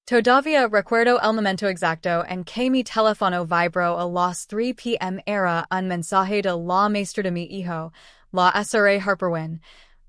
Todavía recuerdo el momento exacto en que mi teléfono vibró a las 3 p.m. Era un mensaje de la maestra de mi hijo, la Sra. Harperwin.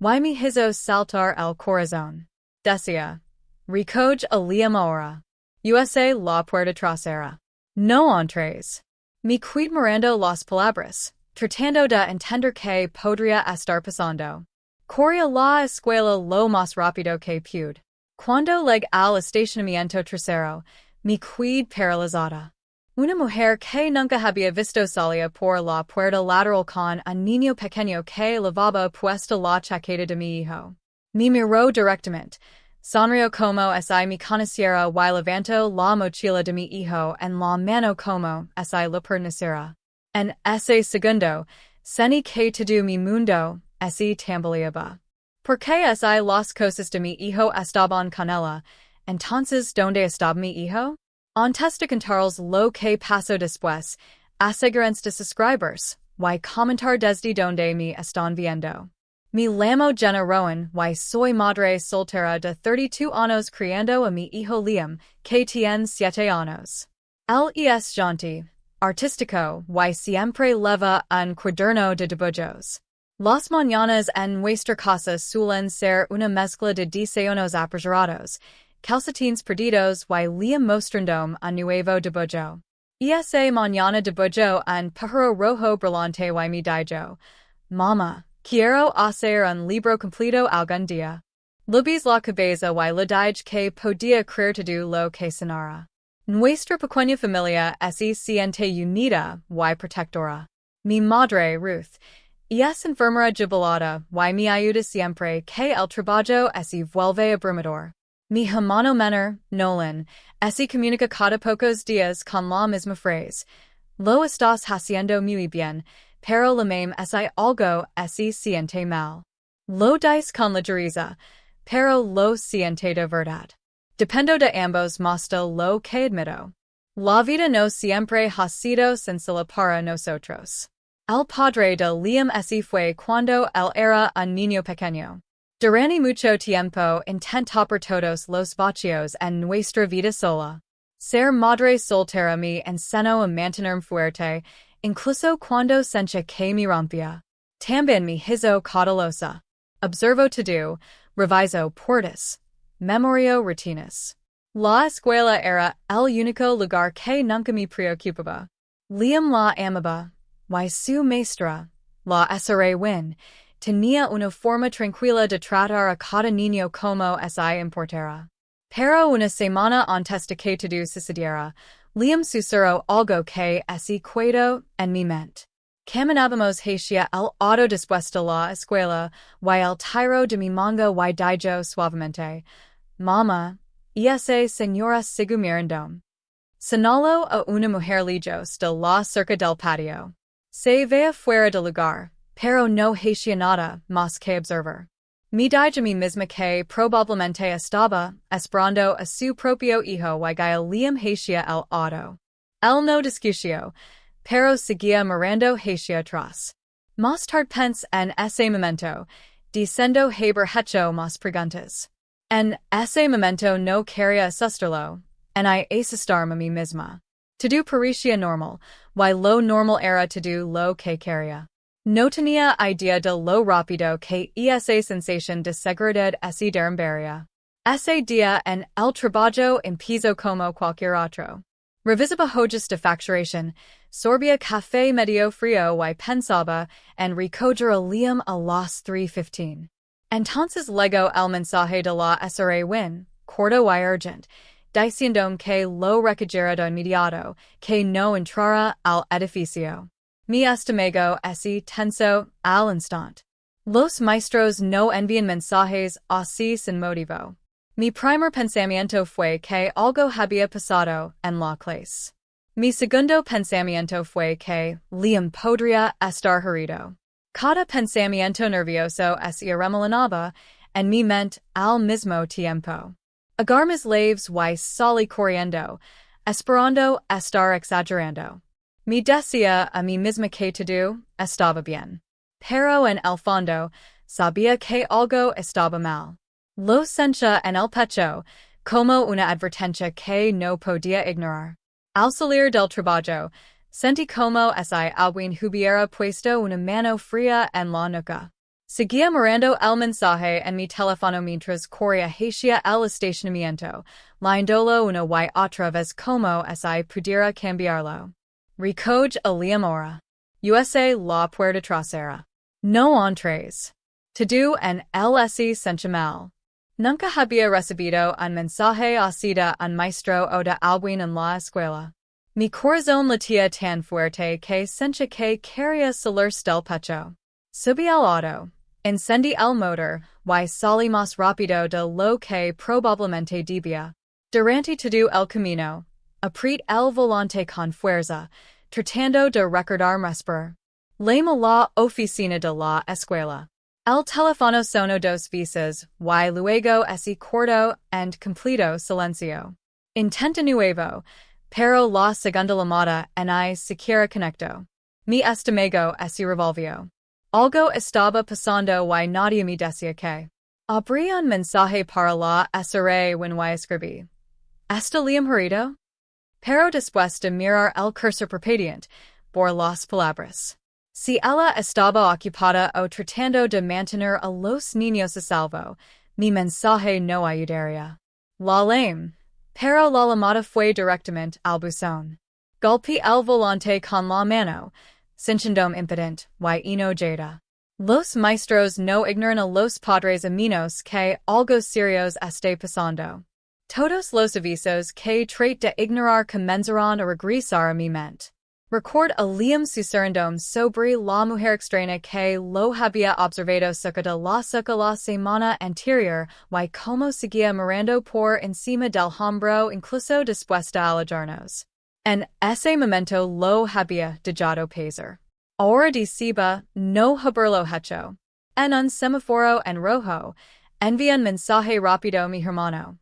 Y me hizo saltar el corazón. Decía, recoge a Liam ahora. USA la Puerta Trasera. No entres. Me quedé mirando las palabras, tratando de entender que podría estar pasando. Corría la escuela lo más rápido que pude. Cuando llegué al estacionamiento trasero, me quedé paralizada. Una mujer que nunca había visto salía por la puerta lateral con un niño pequeño que lavaba puesta la chaqueta de mi hijo. Me miró directamente, sonrió como si me conociera y levantó la mochila de mi hijo en la mano como si la perteneciera. En ese segundo, sentí que todo mi mundo se tambaleaba. Porque si las cosas de mi hijo estaban con ella, entonces ¿dónde estaba mi hijo? Antes de contarles lo que pasó después, asegúrense de suscribirse y comentar desde donde me están viendo. Me llamo Jenna Rowan y soy madre soltera de 32 años criando a mi hijo Liam, que tiene 7 años. Él es gentil, artístico y siempre lleva un cuaderno de dibujos. Las mañanas en nuestra casa suelen ser una mezcla de desayunos apresurados, calcetines perdidos y Liam mostrándome un nuevo dibujo. Esa mañana dibujo un pájaro rojo brillante y me dijo, Mama, quiero hacer un libro completo algún día. Lubis la cabeza y le dije que podía creer todo lo que sonara. Nuestra pequeña familia se siente unida y protectora. Mi madre, Ruth, es enfermera jubilada y me ayuda siempre que el trabajo se vuelve abrumador. Mi hermano menor, Nolan, se comunica cada pocos días con la misma frase. Lo estás haciendo muy bien, pero la meme es algo se siente mal. Lo dice con ligereza, pero lo siente de verdad. Dependo de ambos más de lo que admito. La vida no siempre ha sido sencilla para nosotros. El padre de Liam fue cuando él era un niño pequeño. Durante mucho tiempo intentó por todos los vacíos en nuestra vida sola. Ser madre soltera me enseñó a mantenerme fuerte, incluso cuando sentía que me rompía. También me hizo cautelosa. Observo todo, reviso puertas, memorio rutinas. La escuela era el único lugar que nunca me preocupaba. Liam la amaba. Y su maestra, la Sra. Win, tenía una forma tranquila de tratar a cada niño como si importara. Pero una semana antes de que todo sucediera, Liam susurró algo que se quedó en mi mente. Caminábamos hacia el auto después de la escuela y el tiro de mi manga y dijo suavemente, Mama, esa señora sigue mirando. Señaló a una mujer lejos de la cerca del patio. Se veía fuera de lugar, pero no hacía nada más que observar. Me dije a mí misma que probablemente estaba esperando a su propio hijo y que Liam hacia el auto. Él no discutió, pero seguía mirando hacia atrás. Más tarde pensé en ese momento, diciendo haber hecho más preguntas. En ese momento no quería asustarlo, en asustarme a mí misma. Todo parecía normal, y lo normal era todo lo que quería. No tenía idea de lo rápido que esa sensación de seguridad se derrumbaría. Ese día en el trabajo empezó como cualquier otro. Revisaba hojas de facturación, sorbía café medio frío y pensaba en recoger a Liam a las 3:15. Entonces llegó el mensaje de la Sra. Win, corto y urgent, diciéndome que lo recogiera de inmediato, que no entrara al edificio. Mi estómago se tensó al instante. Los maestros no envían mensajes así sin motivo. Mi primer pensamiento fue que algo había pasado en la clase. Mi segundo pensamiento fue que Liam podría estar herido. Cada pensamiento nervioso se irremelanaba en mi mente al mismo tiempo. Agarré mis llaves y salí corriendo, esperando estar exagerando. Me decía a mí misma que todo estaba bien. Pero en el fondo, sabía que algo estaba mal. Lo sentía en el pecho, como una advertencia que no podía ignorar. Al salir del trabajo, sentí como si alguien hubiera puesto una mano fría en la nuca. Seguía mirando el mensaje en mi teléfono mientras corría hacia el estacionamiento, leyéndolo una y otra vez como si pudiera cambiarlo. Recoge el ahora. USA la Puerta Trasera. No entres. Todo en LSE sensacional. Nunca había recibido un mensaje así de un maestro o de alguien en la escuela. Mi corazón latía tan fuerte que sentía que quería salir del pecho. Subí al auto, encendí el motor, y salí más rápido de lo que probablemente debía. Durante todo el camino, apreté el volante con fuerza, tratando de recordar respirar. Llamé la oficina de la escuela. El teléfono sonó dos veces, y luego ese corto and completo silencio. Intento nuevo, pero la segunda llamada ni siquiera conectó. Mi estómago se revolvió. Algo estaba pasando y nadie me decía que. Abrí un mensaje para la SRA y escribí. ¿Está Liam herido? Pero después de mirar el cursor parpadeante, por las palabras. Si ella estaba ocupada o tratando de mantener a los niños a salvo, mi mensaje no ayudaría. La lame, pero la llamada fue directamente al buzón. Golpeé el volante con la mano, sintiéndome impotente y enojada. Los maestros no ignoran a los padres a menos que algo serios esté pasando. Todos los avisos que trate de ignorar comenzarán a regresar a mi mente. Record a Liam susurrando sobre la mujer extraña que lo había observado cerca de la semana anterior y como seguía mirando por encima del hombro incluso después de alejarnos. En ese momento lo había dejado pasar. Ahora decía no haberlo hecho. En un semáforo en rojo, envié un mensaje rápido a mi hermano.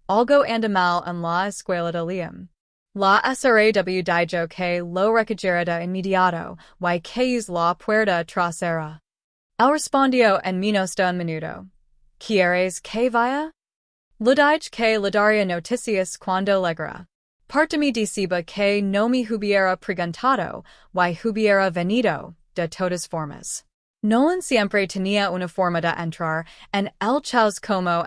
Algo anda mal en la escuela de Liam. La SRAW dijo que lo recogiera de inmediato y que use la puerta trasera. Él respondió en menos de un minuto. ¿Quieres que vaya? Le dije que le daría noticias cuando llegara. Parte mi decía que no me hubiera preguntado y hubiera venido, de todas formas. Nolan siempre tenía una forma de entrar en el chaos como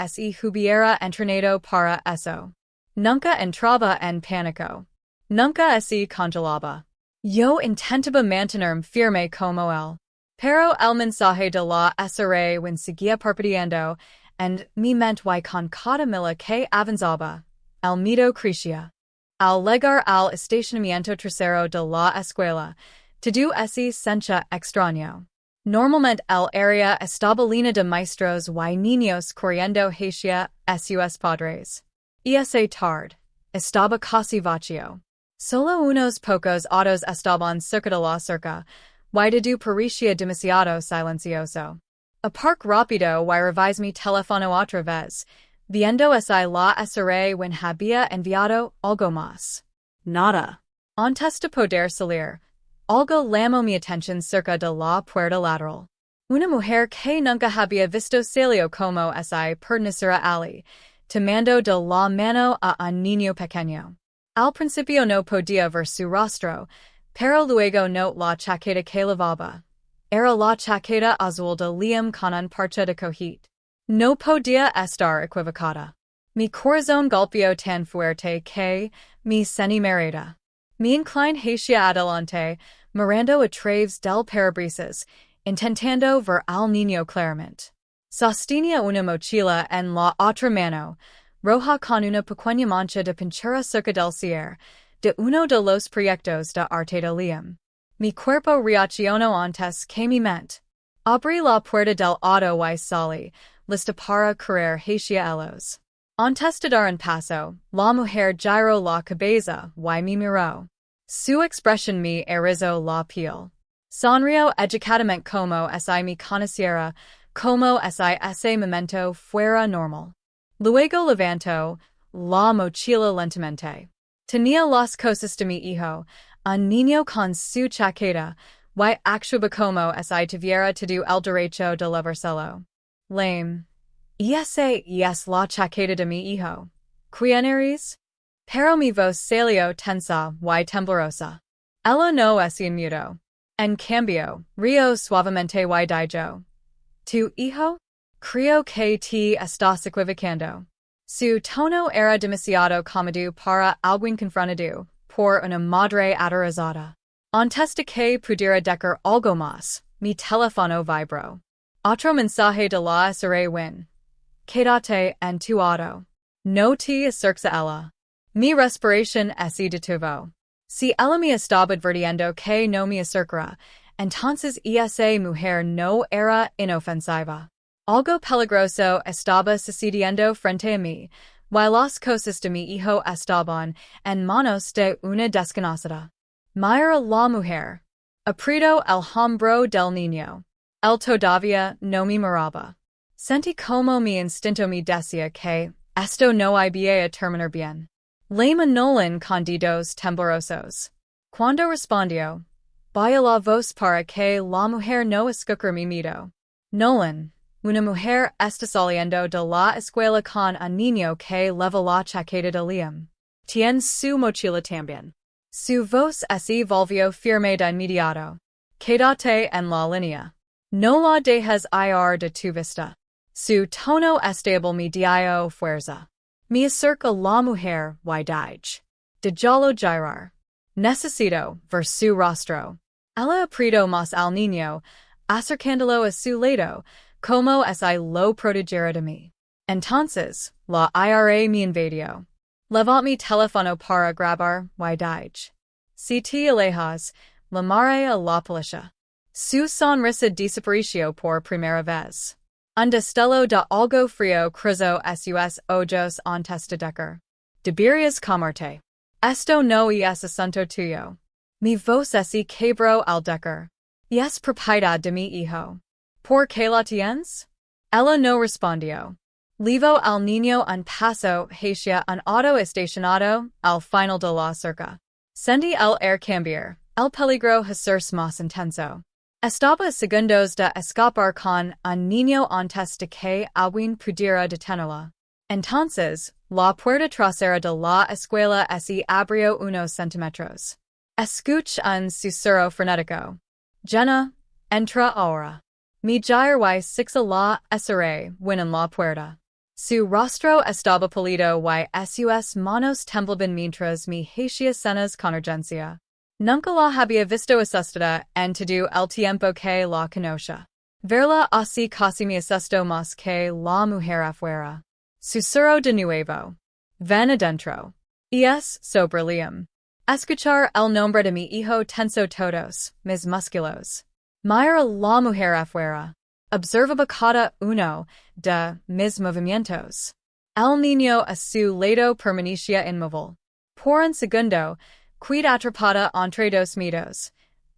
si hubiera entrenado para eso. Nunca entraba en pánico. Nunca se congelaba. Yo intentaba mantenerme firme como él. Pero el mensaje de la SRA seguía parpadeando, en mi mente y con cada milla que avanzaba. El miedo crecía. Al llegar al estacionamiento trasero de la escuela, todo se sentía extraño. Normalmente el área estaba llena de maestros y niños corriendo hacia sus padres. Esa tarde, estaba casi vacío. Solo unos pocos autos estaban cerca de la cerca, y todo parecía demasiado silencioso. Aparqué rápido y revisé mi teléfono otra vez, viendo si la SRA había enviado algo más. Nada. Antes de poder salir, algo llamó mi atención cerca de la puerta lateral. Una mujer que nunca había visto salió como si perteneciera allí, tomando de la mano a un niño pequeño. Al principio no podía ver su rostro, pero luego notó la chaqueta que llevaba. Era la chaqueta azul de Liam con un parche de cojit. No podía estar equivocada. Mi corazón golpeó tan fuerte que me sentí mareada. Me incliné hacia adelante, mirando a través del parabrisas, intentando ver al niño claramente. Sostenía una mochila en la otra mano, roja con una pequeña mancha de pintura cerca del cierre, de uno de los proyectos de arte de Liam. Mi cuerpo reaccionó antes que mi mente. Abrí la puerta del auto y salí, lista para correr hacia ellos. Antes de dar un paso, la mujer giró la cabeza y me miró. Su expresión me erizó la piel. Sonrió educadamente como si me conociera, como si ese momento fuera normal. Luego levantó la mochila lentamente. Tenía las cosas de mi hijo, un niño con su chaqueta, y actuaba como si tuviera todo el derecho de llevárselo. Lame. Esa es la chaqueta de mi hijo. ¿Quién eres? Pero mi voz salió tensa y temblorosa. Ella no es inmuto. En cambio, río suavemente y dijo. ¿Tu hijo? Creo que te estás equivocando. Su tono era demasiado cómodo para alguien confrontado por una madre aterrorizada. Antes de que pudiera decir algo más, mi teléfono vibró. Otro mensaje de la SRE. Quédate en tu auto. No te acerques a ella. Mi respiración se detuvo. Si ella me estaba advirtiendo que no me acercara, entonces esa mujer no era inofensiva. Algo peligroso estaba sucediendo frente a mí, y las cosas de mi hijo estaban en manos de una desconocida. Mira la mujer. Apretó el hombro del niño. Él todavía no me miraba. Sentí como mi instinto me decía que esto no iba a terminar bien. Le Nolan con dedos temblorosos. Cuando respondió, bajó la voz para que la mujer no escuchara mi miedo. Nolan, una mujer está saliendo de la escuela con un niño que lleva la chaqueta de Liam. Tiene su mochila también. Su voz se volvió firme de inmediato. Quédate en la línea. No la dejes ir de tu vista. Su tono estable me dio fuerza. Me acerca la mujer y dije. Déjalo girar. Necesito ver su rostro. Ella apretó más al niño, acercándolo a su lado, como si lo protegiera de mí. Entonces, la IRA me invadió. Levant mi teléfono para grabar y dije. Si te alejas, llamaré a la policía. Su sonrisa desapareció por primera vez. Un destello de algo frío cruzó sus ojos antes de decir. Deberías comerte. Esto no es asunto tuyo. Mi voz se quebró al decir. Es propiedad de mi hijo. ¿Por qué la tienes? Ella no respondió. Llevó al niño un paso hacia un auto estacionado al final de la cerca. Sentí el air cambiar, el peligro hacerse más intenso. Estaba a segundos de escapar con un niño antes de que alguien pudiera detenerla. Entonces, la puerta trasera de la escuela se abrió unos centímetros. Escuché un susurro frenético. Jenna, entra ahora. Mi giro y sixa la SRE en la puerta. Su rostro estaba pálido y sus manos temblaban mientras me hacía señas con urgencia. Nunca la había visto asustada en todo el tiempo que la conocía. Verla así casi me asustó más que la mujer afuera. Susurró de nuevo. Ven adentro. Es sobre Liam. Escuchar el nombre de mi hijo tensó todos mis músculos. Mira la mujer afuera. Observaba cada uno de mis movimientos. El niño a su lado permanecía inmóvil. Por un segundo, quedé atrapada entre dos miedos.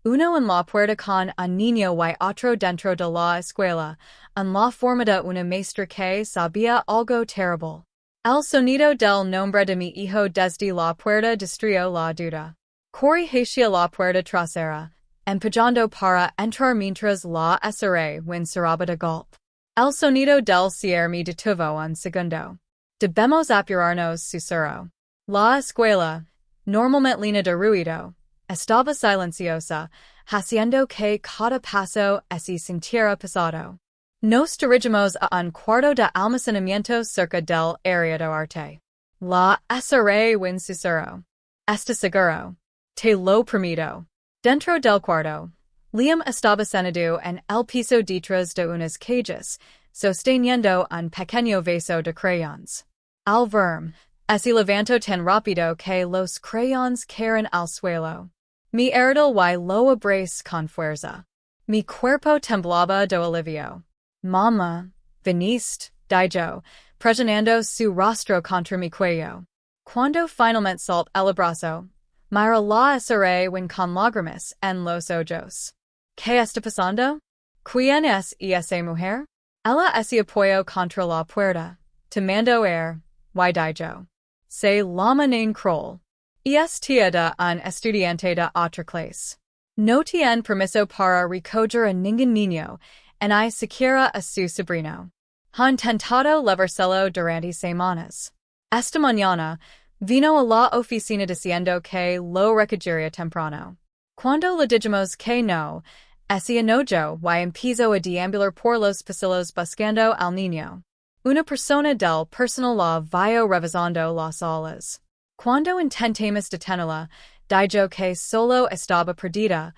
Uno en la puerta con un niño y otro dentro de la escuela, en la forma de una maestra que sabía algo terrible. El sonido del nombre de mi hijo desde la puerta destruyó la duda. Corrí hacia la puerta trasera, empujando para entrar mientras la SRE cerraba de golpe. El sonido del cierre me detuvo un segundo. Debemos apurarnos, susurró. La escuela, normalmente llena de ruido, estaba silenciosa, haciendo que cada paso se sintiera pesado. Nos dirigimos a un cuarto de almacenamiento cerca del área de arte. La SRE susurró. ¿Estás seguro? Te lo permito. Dentro del cuarto, Liam estaba sentado en el piso detrás de unas cajas, sosteniendo un pequeño vaso de crayons. Al verme, se levantó tan rápido que los crayons cayeron al suelo. Mi ardil y lo abracé con fuerza. Mi cuerpo temblaba de alivio. Mamá, viniste, dijo, presionando su rostro contra mi cuello. Cuando finalmente solté el abrazo, mira la SRE con lágrimas en los ojos. ¿Qué está pasando? ¿Quién es esa mujer? Ella se apoyó contra la puerta, tomando aire, y dijo. Se llama Nan Kroll. Es tía de un estudiante de otra clase. No tiene permiso para recoger a ningún niño, ni siquiera a su sobrino. Han tentado levárselo durante semanas. Esta mañana, vino a la oficina diciendo que lo recogería temprano. Cuando le dijimos que no, ese enojo y empezó a deambular por los pasillos buscando al niño. Una persona del personal la vio revisando las alas. Cuando intentamos detenerla, dijo que solo estaba perdida,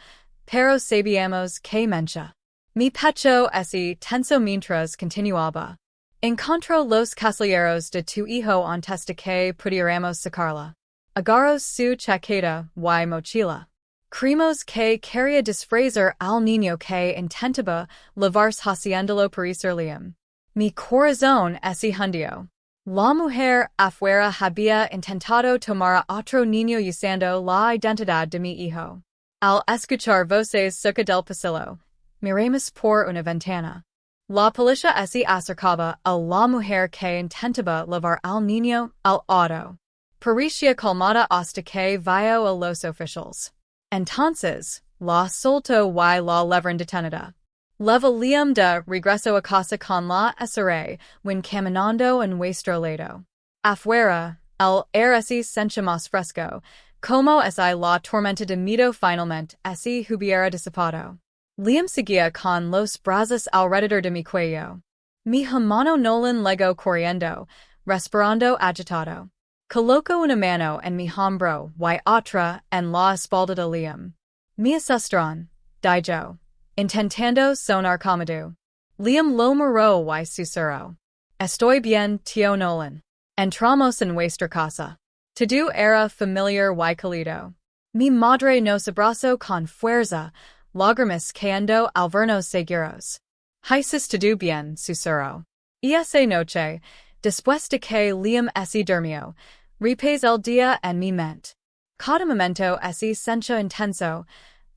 pero sabíamos que mentia. Mi pecho ese tenso mientras continuaba. Encontró los caballeros de tu hijo antes de que pudiéramos sacarla. Agarró su chaqueta y mochila. Creemos que quería disfrazar al niño que intentaba lavarse haciéndolo parecer Liam. Mi corazón se hundió. La mujer afuera había intentado tomar a otro niño usando la identidad de mi hijo. Al escuchar voces cerca del pasillo, miramos por una ventana. La policía se acercaba a la mujer que intentaba lavar al niño al auto. Parecía calmada hasta que vio a los oficiales. Entonces, la soltó y la llevaron detenida. Leva Liam de regreso a casa con la SRA when caminando en nuestro lado. Afuera, el aire se sentía más fresco, como si la tormenta de miedo finalmente se hubiera disipado. Liam seguía con los brazos alrededor de mi cuello. Mi hermano Nolan legó corriendo, respirando agitado. Coloco una mano en mi hombro y otra en la espalda de Liam. Me asustaron, dijo, intentando sonar cómodo. Liam lo miró y susurró. Estoy bien, tío Nolan. Entramos en nuestra casa. Todo era familiar y cálido. Mi madre nos abrazó con fuerza, lágrimas cayendo al vernos seguros. Hisis todo bien, susurró. Y esa noche, después de que Liam se durmió, repase el día en mi mente. Cada momento se sentía intenso.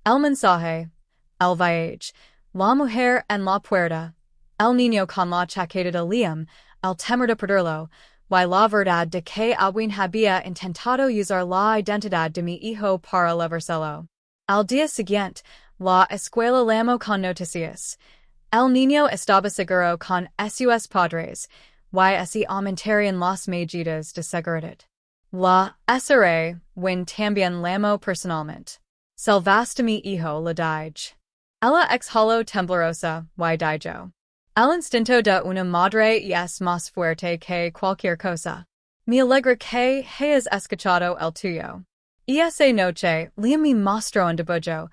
El mensaje, el viaje, la mujer en la puerta, el niño con la chaqueta de Liam, el temor de perderlo, y la verdad de que alguien había intentado usar la identidad de mi hijo para levárselo. Al día siguiente, la escuela llamó con noticias. El niño estaba seguro con sus padres, y se aumentarían las medidas de seguridad. La SRA, when también llamó personalmente. Salvaste mi hijo, le dije. Ella exhaló temblorosa, y dijo. El instinto de una madre es más fuerte que cualquier cosa. Me alegra que hayas escuchado el tuyo. Y esa noche, Liam me mostró en debullo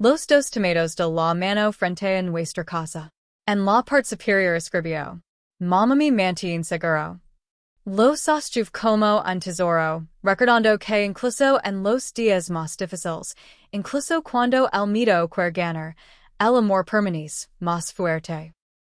los dos tomatos de la mano frente a nuestra casa. En la parte superior escribió. Mamá me mantiene seguro. Lo sostuve como un tesoro, recordando que incluso en los días más difíciles, incluso cuando el miedo quiere ganar, el amor permanece más fuerte.